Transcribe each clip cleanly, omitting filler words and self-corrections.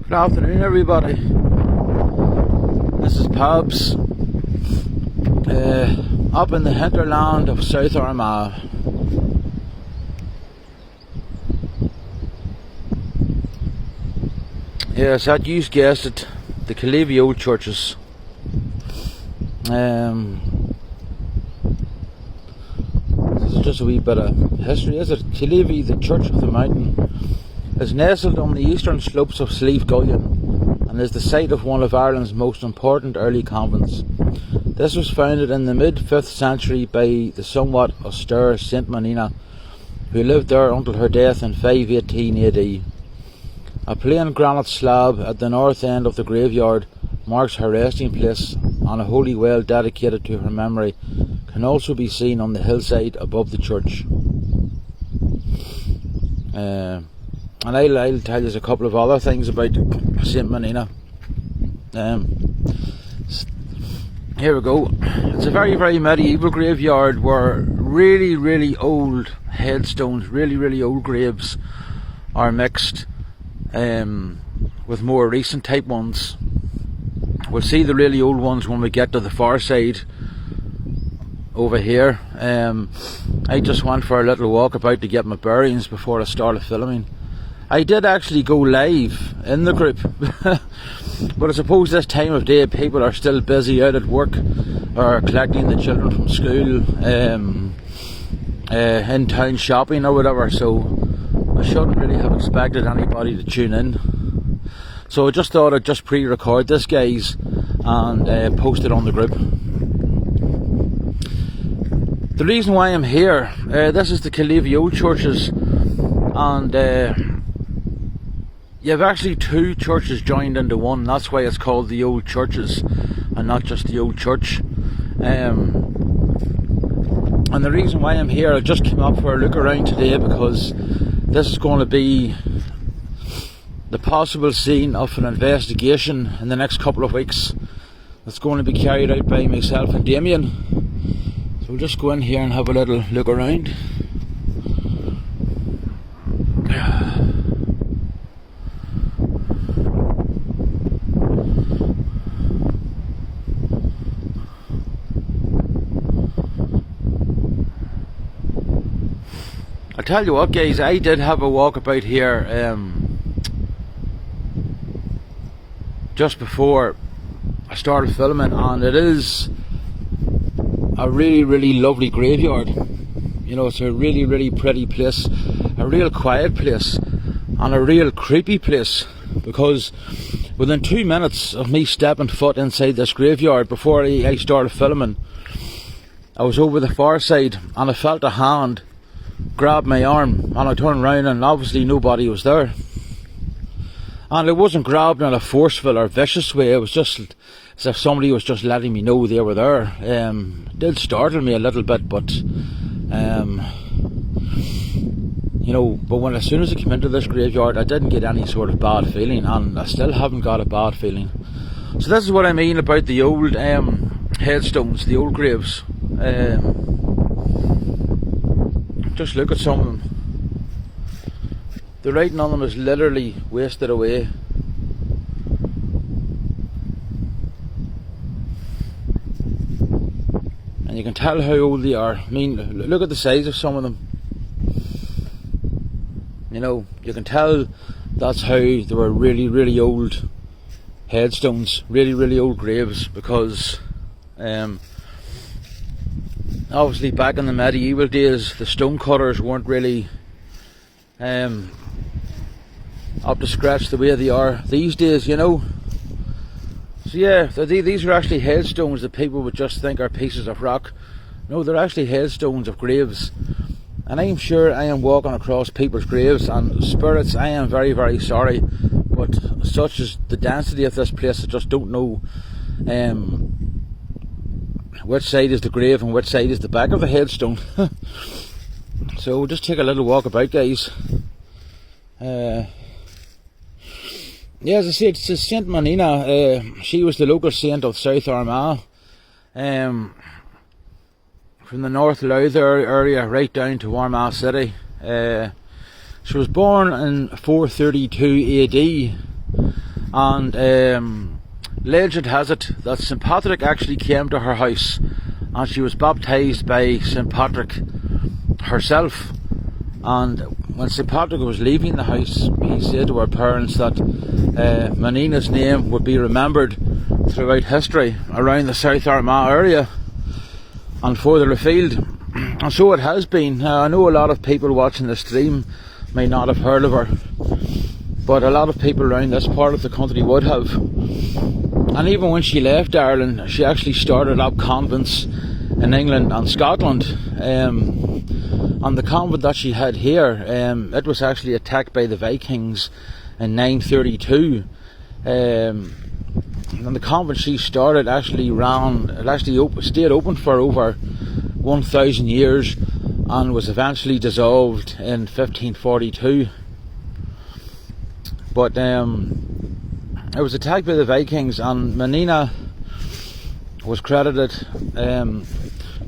Good afternoon, everybody. This is Pabs up in the hinterland of South Armagh. Yes, that you guessed it, the Killeavy Old Churches. This is just a wee bit of history, is it? Killeavy, the Church of the Mountain, is nestled on the eastern slopes of Slieve Gullion and is the site of one of Ireland's most important early convents. This was founded in the mid-5th century by the somewhat austere Saint Manina, who lived there until her death in 518 AD. A plain granite slab at the north end of the graveyard marks her resting place, and a holy well dedicated to her memory can also be seen on the hillside above the church. And I'll tell you a couple of other things about Saint Manina. Here we go. It's a very, very medieval graveyard where really, really old headstones, really, really old graves are mixed with more recent type ones. We'll see the really old ones when we get to the far side over here. I just went for a little walk about to get my bearings before I started filming. I did actually go live in the group, but I suppose this time of day people are still busy out at work or collecting the children from school, in town shopping or whatever, so I shouldn't really have expected anybody to tune in. So I just thought I'd just pre-record this, guys, and post it on the group. The reason why I'm here, this is the Killeavy Old Churches, and you have actually two churches joined into one. That's why it's called the Old Churches and not just the Old Church. And the reason why I'm here, I just came up for a look around today because this is going to be the possible scene of an investigation in the next couple of weeks that's going to be carried out by myself and Damien. So we'll just go in here and have a little look around. I tell you what, guys, I did have a walk about here just before I started filming, and it is a really, really lovely graveyard. You know, it's a really, really pretty place, a real quiet place, and a real creepy place, because within 2 minutes of me stepping foot inside this graveyard, before I started filming, I was over the far side and I felt a hand grab my arm, and I turned around and obviously nobody was there. And it wasn't grabbed in a forceful or vicious way, it was just as if somebody was just letting me know they were there. It did startle me a little bit, but you know, but as soon as I came into this graveyard I didn't get any sort of bad feeling, and I still haven't got a bad feeling. So this is what I mean about the old headstones, the old graves. Just look at some of them. The writing on them is literally wasted away. And you can tell how old they are. I mean, look at the size of some of them. You know, you can tell that's how they were really, really old headstones, really, really old graves, because obviously back in the medieval days the stone cutters weren't really up to scratch the way they are these days, you know. So yeah, these are actually headstones that people would just think are pieces of rock. No, they're actually headstones of graves. And I am sure I am walking across people's graves, and spirits, I am very, very sorry, but such is the density of this place, I just don't know which side is the grave and which side is the back of the headstone. So we'll just take a little walk about, guys. Yeah, as I said, it's Saint Manina. She was the local saint of South Armagh, from the North Louth area right down to Armagh City. She was born in 432 AD, and legend has it that St Patrick actually came to her house, and she was baptised by St Patrick herself. And when St Patrick was leaving the house, he said to her parents that Menina's name would be remembered throughout history around the South Armagh area and further afield. And so it has been. I know a lot of people watching the stream may not have heard of her, but a lot of people around this part of the country would have. And even when she left Ireland, she actually started up convents in England and Scotland. And the convent that she had here, it was actually attacked by the Vikings in 932. And the convent she started actually stayed open for over 1,000 years and was eventually dissolved in 1542. But it was attacked by the Vikings, and Menina was credited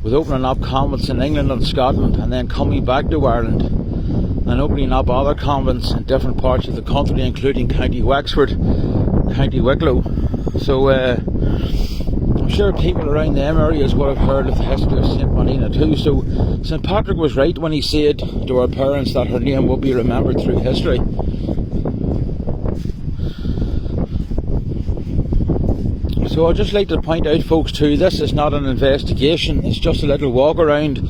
with opening up convents in England and Scotland, and then coming back to Ireland and opening up other convents in different parts of the country, including County Wexford, County Wicklow. So I'm sure people around them areas would have heard of the history of St Menina too. So St Patrick was right when he said to her parents that her name will be remembered through history. So I'd just like to point out, folks, too, this is not an investigation. It's just a little walk around,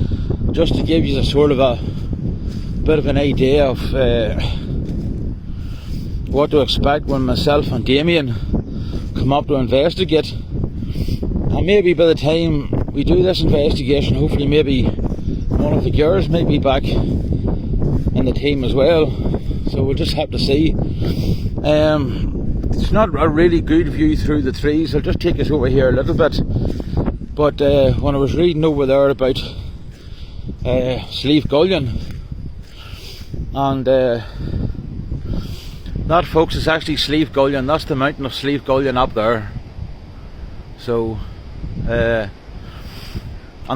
just to give you a sort of a bit of an idea of what to expect when myself and Damien come up to investigate. And maybe by the time we do this investigation, hopefully maybe one of the girls may be back in the team as well. So we'll just have to see. It's not a really good view through the trees. I'll just take us over here a little bit. But when I was reading over there about Slieve Gullion, and that, folks, is actually Slieve Gullion. That's the mountain of Slieve Gullion up there. So and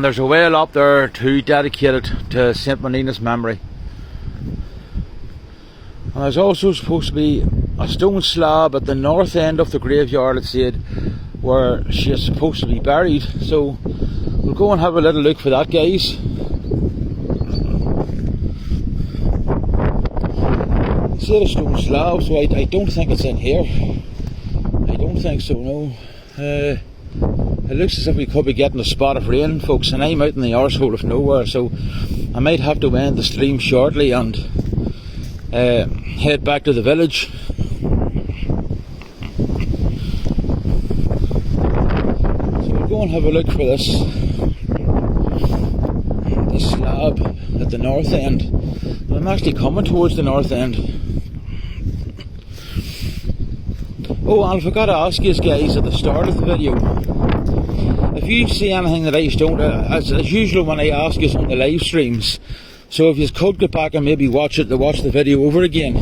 there's a well up there too, dedicated to St Menina's memory. And there's also supposed to be a stone slab at the north end of the graveyard, it said, where she is supposed to be buried. So we'll go and have a little look for that, guys. It said a stone slab, so I don't think it's in here. I don't think so, no. It looks as if we could be getting a spot of rain, folks, and I'm out in the arsehole of nowhere, so I might have to end the stream shortly and head back to the village. So we'll go and have a look for this slab at the north end. I'm actually coming towards the north end. Oh, and I forgot to ask you guys at the start of the video, if you see anything that I don't, as usual when I ask you on the live streams, so if you could get back and maybe watch the video over again,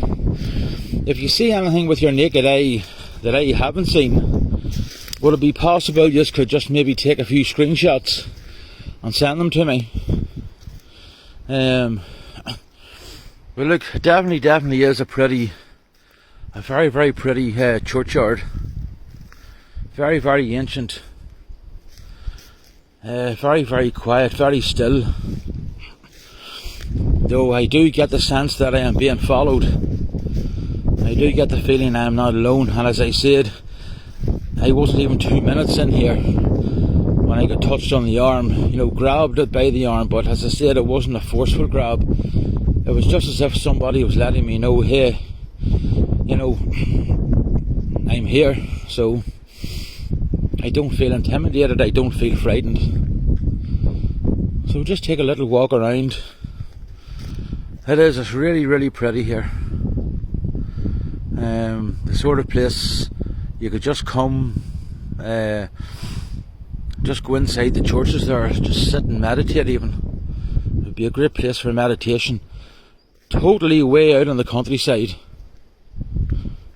if you see anything with your naked eye that I haven't seen, would it be possible you could just maybe take a few screenshots and send them to me? Well, look, it definitely is a very, very pretty churchyard. Very, very ancient. Very, very quiet, very still. Though I do get the sense that I am being followed. I do get the feeling I am not alone. And as I said, I wasn't even 2 minutes in here when I got touched on the arm. You know, grabbed it by the arm, but as I said, it wasn't a forceful grab. It was just as if somebody was letting me know, hey, you know, I'm here. So I don't feel intimidated, I don't feel frightened. So just take a little walk around. It's really, really pretty here. The sort of place you could just come, just go inside the churches there, just sit and meditate even. It would be a great place for meditation. Totally way out on the countryside.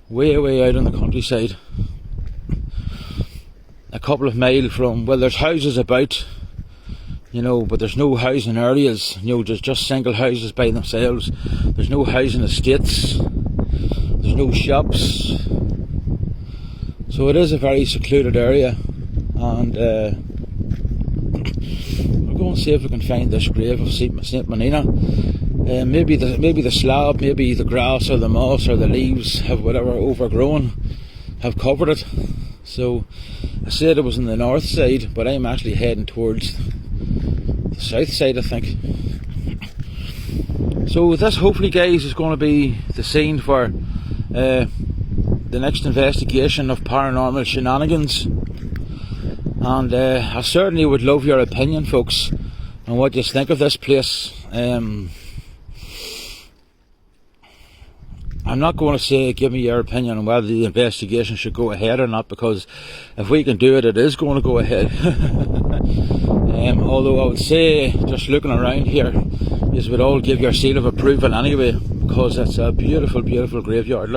Way out on the countryside. A couple of miles from, well, there's houses about, you know, but there's no housing areas, you know, there's just single houses by themselves. There's no housing estates, there's no shops. So it is a very secluded area, and we'll go and see if we can find this grave of Saint Menina. Maybe the slab, maybe the grass or the moss or the leaves have whatever overgrown have covered it. So I said it was on the north side, but I'm actually heading towards the south side, I think. So this, hopefully guys, is going to be the scene for the next investigation of paranormal shenanigans. And I certainly would love your opinion, folks, on what you think of this place. I'm not going to say give me your opinion on whether the investigation should go ahead or not, because if we can do it, it is going to go ahead. Although I would say, just looking around here, you would all give your seal of approval anyway, because it's a beautiful, beautiful graveyard.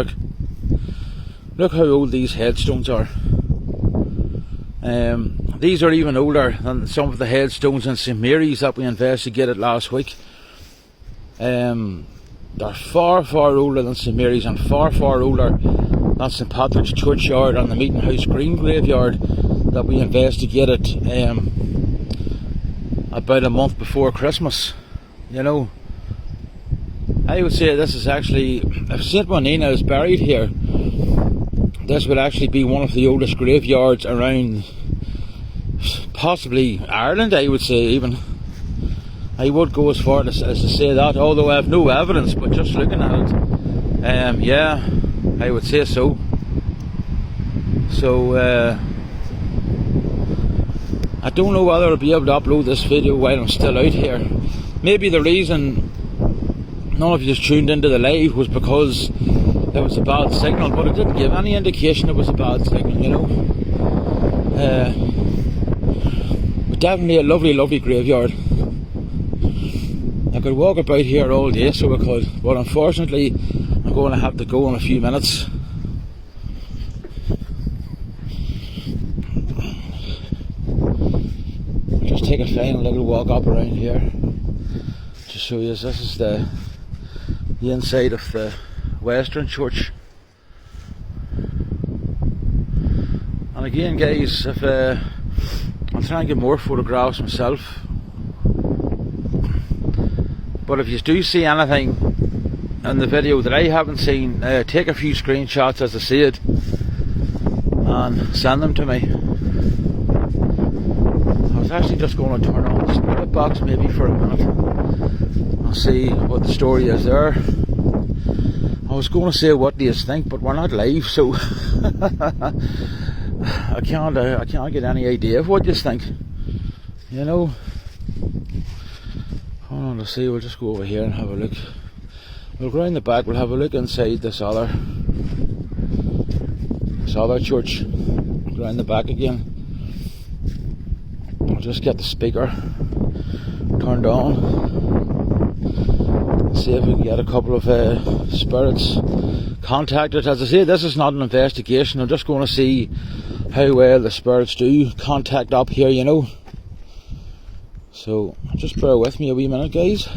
Look how old these headstones are. These are even older than some of the headstones in St Mary's that we investigated last week. They're far, far older than St Mary's, and far, far older than St Patrick's Churchyard and the Meeting House Green graveyard that we investigated about a month before Christmas. You know, I would say this is actually, if St Menina is buried here, this would actually be one of the oldest graveyards around, possibly Ireland, I would say even. I would go as far as to say that, although I have no evidence, but just looking at it, yeah, I would say so. So, I don't know whether I'll be able to upload this video while I'm still out here. Maybe the reason none of you tuned into the live was because there was a bad signal, but it didn't give any indication it was a bad signal, you know. But definitely a lovely, lovely graveyard. I could walk about here all day, so I could, but unfortunately I'm going to have to go in a few minutes. I'll just take a final little walk up around here to show you. This is the inside of the Western Church. And again guys, if I'll try and get more photographs myself, but if you do see anything in the video that I haven't seen, take a few screenshots as I see it and send them to me. I was actually just going to turn on the spirit box maybe for a minute and see what the story is there. I was going to say what do you think, but we're not live, so I can't get any idea of what you think, you know. Hold on, let's see, we'll just go over here and have a look. We'll go around the back, we'll have a look inside this other church. Go around the back again. I'll just get the speaker turned on. See if we can get a couple of spirits contacted. As I say, this is not an investigation. I'm just going to see how well the spirits do contact up here, you know. So just bear with me a wee minute, guys.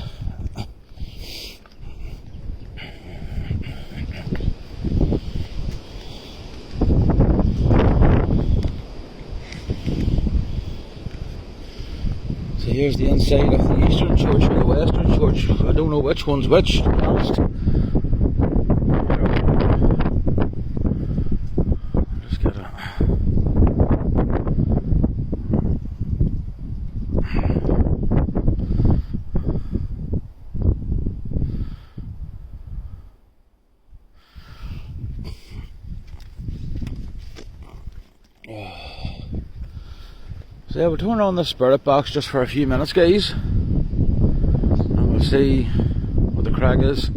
So here's the inside of the Eastern Church or the Western Church. I don't know which one's which, to be honest. Just get a... So yeah, we'll turn on the spirit box just for a few minutes, guys, and we'll see what the crack is.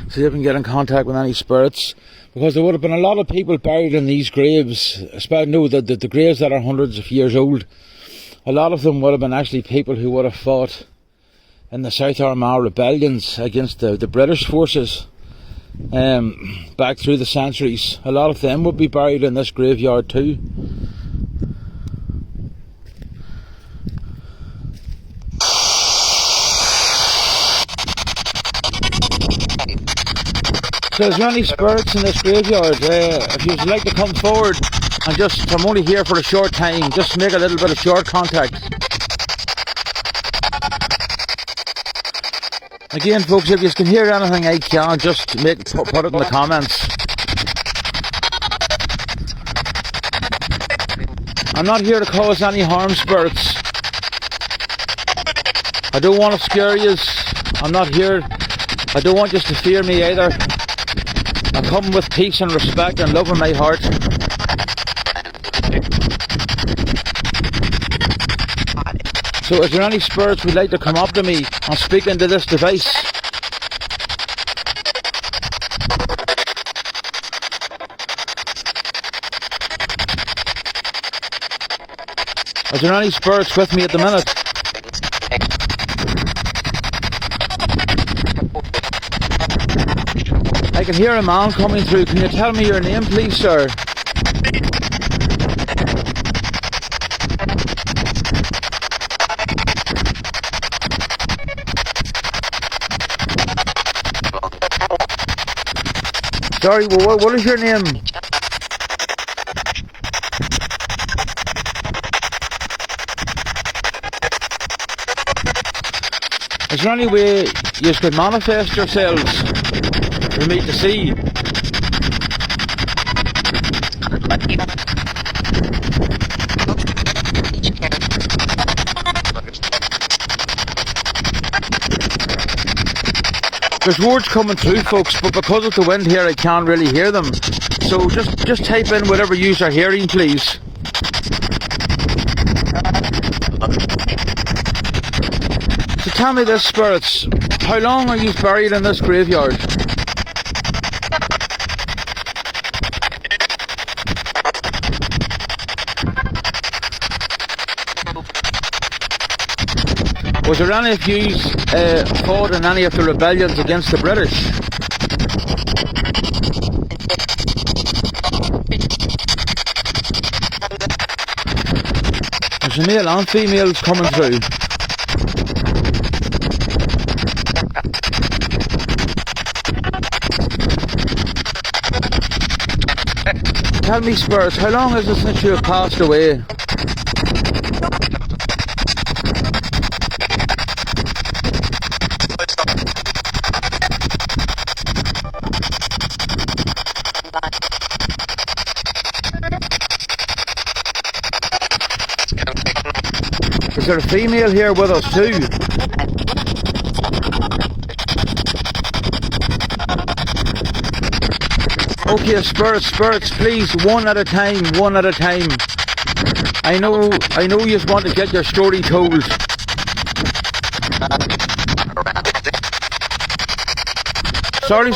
See if we can get in contact with any spirits, because there would have been a lot of people buried in these graves, especially the graves that are hundreds of years old. A lot of them would have been actually people who would have fought in the South Armagh rebellions against the British forces. Back through the centuries, a lot of them would be buried in this graveyard too. So is there any spirits in this graveyard? If you'd like to come forward and just, I'm only here for a short time, just make a little bit of short contact. Again folks, if you can hear anything I can, just put it in the comments. I'm not here to cause any harm, spirits. I don't want to scare you. I'm not here. I don't want you to fear me either. I come with peace and respect and love in my heart. So is there any spirits would like to come up to me and speak into this device? Is there any spirits with me at the minute? I can hear a man coming through. Can you tell me your name, please, sir? Sorry, well, what is your name? Is there any way you could manifest yourselves for me to see? There's words coming through, folks, but because of the wind here I can't really hear them. So just type in whatever you are hearing, please. So tell me this, spirits, how long are you buried in this graveyard? Was there any of you fought in any of the rebellions against the British? There's a male and females coming through. Tell me, spirits, how long is it since you have passed away? Is there a female here with us too? Okay, spirits, please, one at a time. I know you just want to get your story told. Sorry,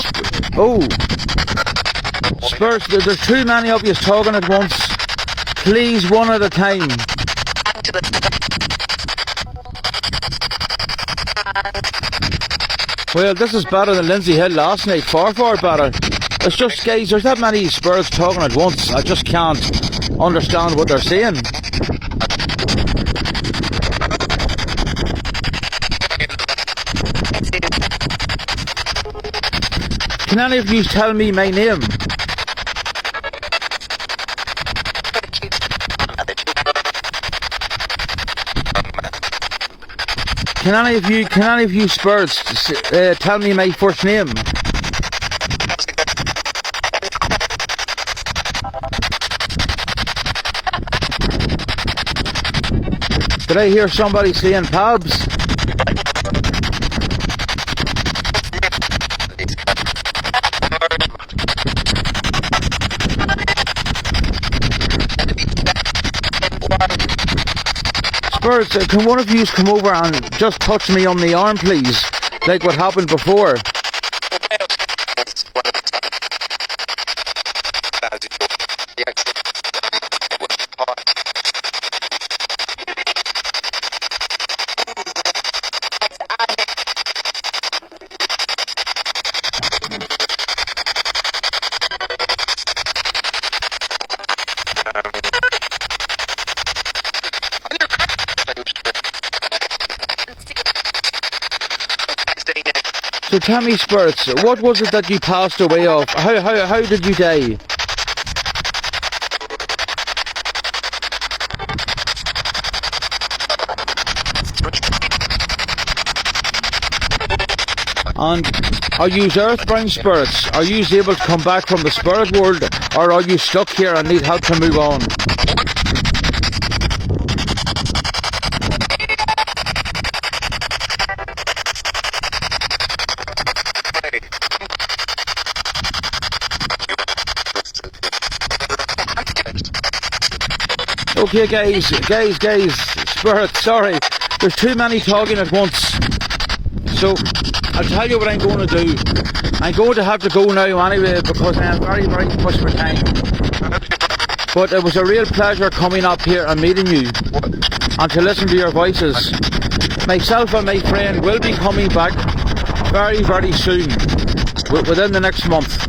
spirits, there's too many of you talking at once. Please, one at a time. Well, this is better than Lindsay Hill last night, far better. It's just, guys, there's that many spirits talking at once, I just can't understand what they're saying. Can any of you tell me my name? Can any of you spirits tell me my first name? Did I hear somebody saying Pabs? Spirits, can one of you come over and just touch me on the arm, please? Like what happened before. So tell me, spirits, what was it that you passed away of? How did you die? And are you earthbound spirits? Are you able to come back from the spirit world, or are you stuck here and need help to move on? Okay guys, spirits, sorry, there's too many talking at once. So, I'll tell you what I'm going to do. I'm going to have to go now anyway because I am very, very pushed for time. But it was a real pleasure coming up here and meeting you and to listen to your voices. Myself and my friend will be coming back very, very soon, within the next month.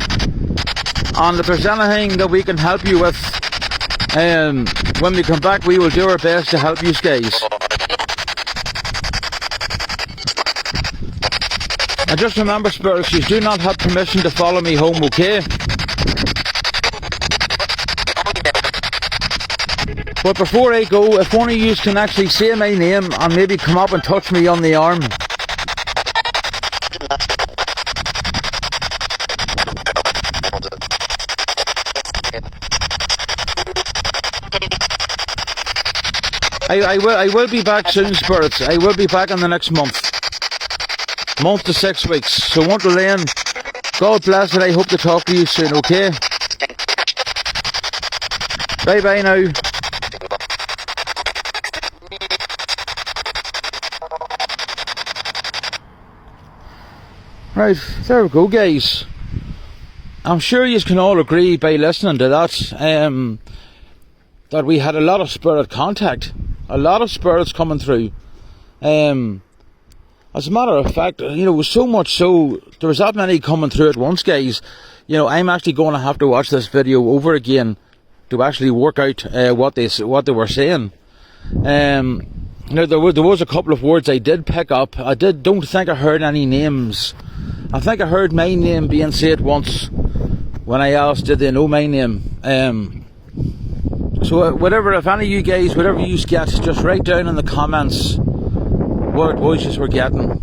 And if there's anything that we can help you with, when we come back, we will do our best to help you guys. And just remember, spirits, you do not have permission to follow me home, okay? But before I go, if one of you can actually say my name and maybe come up and touch me on the arm. I will be back soon, spirits. I will be back in the next month to 6 weeks. So until then, God bless and I hope to talk to you soon, okay? Bye bye now. Right, there we go guys. I'm sure you can all agree by listening to that, that we had a lot of spirit contact. A lot of spirits coming through. As a matter of fact, you know, so much so, there was that many coming through at once, guys. You know, I'm actually going to have to watch this video over again to actually work out what they were saying. Now there was a couple of words I did pick up. Don't think I heard any names. I think I heard my name being said once when I asked, did they know my name? So whatever, if any of you guys, whatever you get, just write down in the comments what voices we're getting.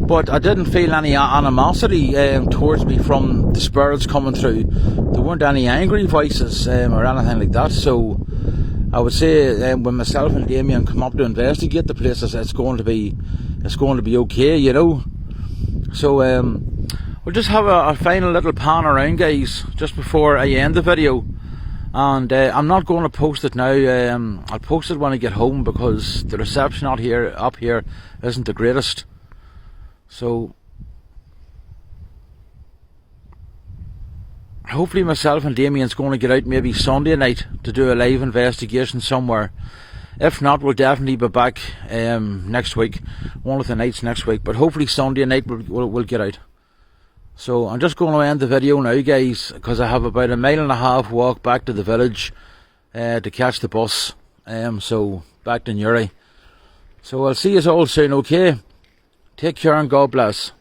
But I didn't feel any animosity towards me from the spirits coming through. There weren't any angry voices or anything like that. So I would say when myself and Damien come up to investigate the places, it's going to be okay, you know. So we'll just have a final little pan around, guys, just before I end the video. And I'm not going to post it now. I'll post it when I get home because the reception up here isn't the greatest. So hopefully myself and Damien's going to get out maybe Sunday night to do a live investigation somewhere. If not, we'll definitely be back next week, one of the nights next week. But hopefully Sunday night we'll get out. So I'm just going to end the video now, guys, because I have about 1.5 miles walk back to the village to catch the bus. So back to Newry. So I'll see you all soon, okay? Take care and God bless.